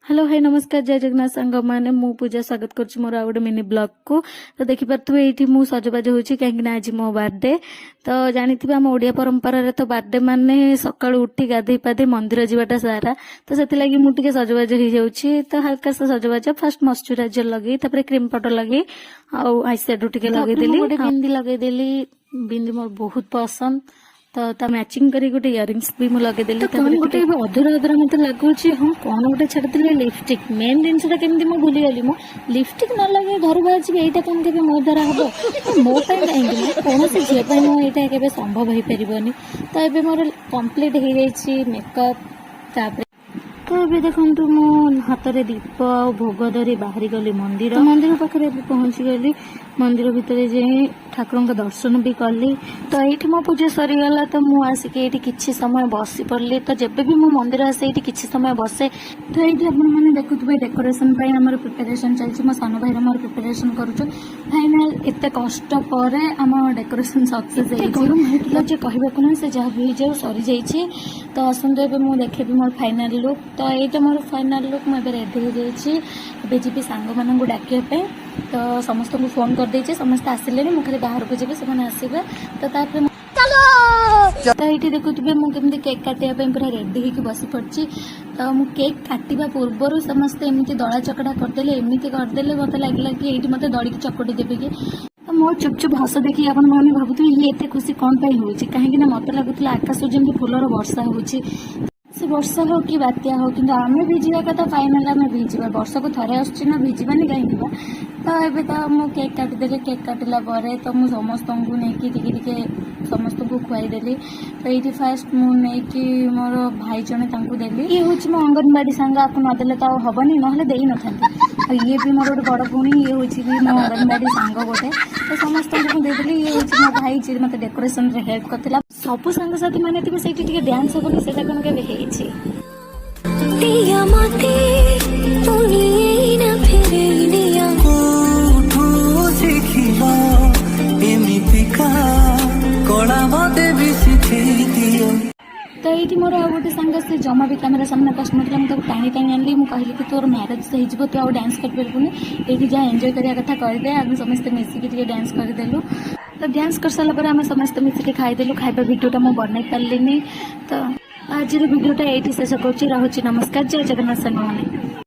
Hello hi नमस्कार जय जगन्नाथ सांग मैंने मु पूजा स्वागत कर मोर आ गोटे मिनी ब्लॉग को तो देखिपे ये मु सजबाज होची कहीं आज मो बर्थडे तो जानी आम ओडिया परंपरा रे तो बर्थडे माने सकाळु उठी गाधे पाधे मंदिर जीवाटा सारा तो से लगी मुझे सजबाज हो जाऊँगी तो हल्का सा सजबाज फास्ट मॉइस्चराइजर लगे तापर क्रीम पाउडर लगे आउ आई शेडो टिके लगेदेली गोटे बिंदी लगेदेली बिंदी मोर बहुत पसंद तो मैचिंग करी गोटे इयरिंग्स भी मुझे लगेदेली गोटे अधूरा अधूरा मत लगुच हाँ कौन गोटे छाड़ी लिपस्टिक मेन जिनसा केमी मुझे भूलीगली मो लिपस्टिक न लगे घर बाहर यहाँ कौन के मो द्वारा हम मो कहीं कौन झील यहाँ के संभव हो पारनि तो ये मोर कंप्लीट हो जाए मेकअप तो ये देखु मो हाथ में दीप भोग धरी बाहरी गली मंदिर मंदिर पाखे पहुंची गली मंदिर भितर जाए ठाकुर का दर्शन भी कली तो ये मो पूजा सरीगला तो मुझे आसिक किसी समय बसी पड़ली तो जब भी मो मंदिर आसे ये किसी समय बसे तो ये आपने देखुए डेकोरेशन आम प्रिपेरेसन चलती मो सान भाई मोर प्रिपेरेसन करुचु फाइनाल एत कष्ट पर आम डेकोरेशन सक्सेस जो कहवाक ना से जहाँ भी जाऊ सरी जाइए तो आसतु ए मुझे देखेबी मोर फाइनाल लुक तो ये मोर फाइनाल लुक मुझे रेडी हो जाइए जी सांग मानू डाकिया तो समस्त को फोन कर देचे समस्त आसिले मुझे बाहर को जी से आसवे तो तो ये देखुए मुझे केक काटापी पूरा रेडी होकर बसी पड़ी तो मु केक काटा पूर्वर समस्ते एमती दला चकड़ा करदे एमती करदे मत लगे कि ये मत दड़ी चकटी देवे कि तो मो चुप चुप हस देखिए आप भावुथे ये एत खुशी कौन हो कहीं मत लगुला आकाश जमी फूलर वर्षा हो से वर्षा हो कि बात्या हो कि आम भिजा कथा फाइनाल आम भिजा वर्ष को थे आसना भिजबानी कहीं तो ये तो मुझे केक काटिदेली केक काटिला तो मुझे समस्त को लेकिन समस्त को खुआईदेली तो ये फास्ट मुझे मोर भाई जने देली ये हूँ मो अंगनवाड़ी सांग आपको नदेले तो हेनी ना दे न था ये भी मोर गोटे बड़ भूणी ये हूँ मो अंगनवाड़ी सांग गोटे तो समस्त को देदेली ये हूँ मो भाई जी मत डेकोरेशन हेल्प करता सबू सांगसाथी मैंने थे से डांस हेनी से कौन के तो ये मोर आ गोटे सांग से जमा भी कैमेरा सामने कस्ट ना मुझे टाणी टाणी आनी मुझे कहली कि तोर मैरेज हो तु आउ डांस कर पारबुनि ये जहाँ एंजॉय करिया कथा करदे आम समस्त मिसिकी डांस करदेलु तो डांस कर सारा आम समस्त मिसिकी खाईदेलु खाଇବା भिडियोटा मुझे बनई पार्लिनी तो आज भिडियोटा ये शेष करुँच रहुची नमस्कार जय जगन्नाथ सांग।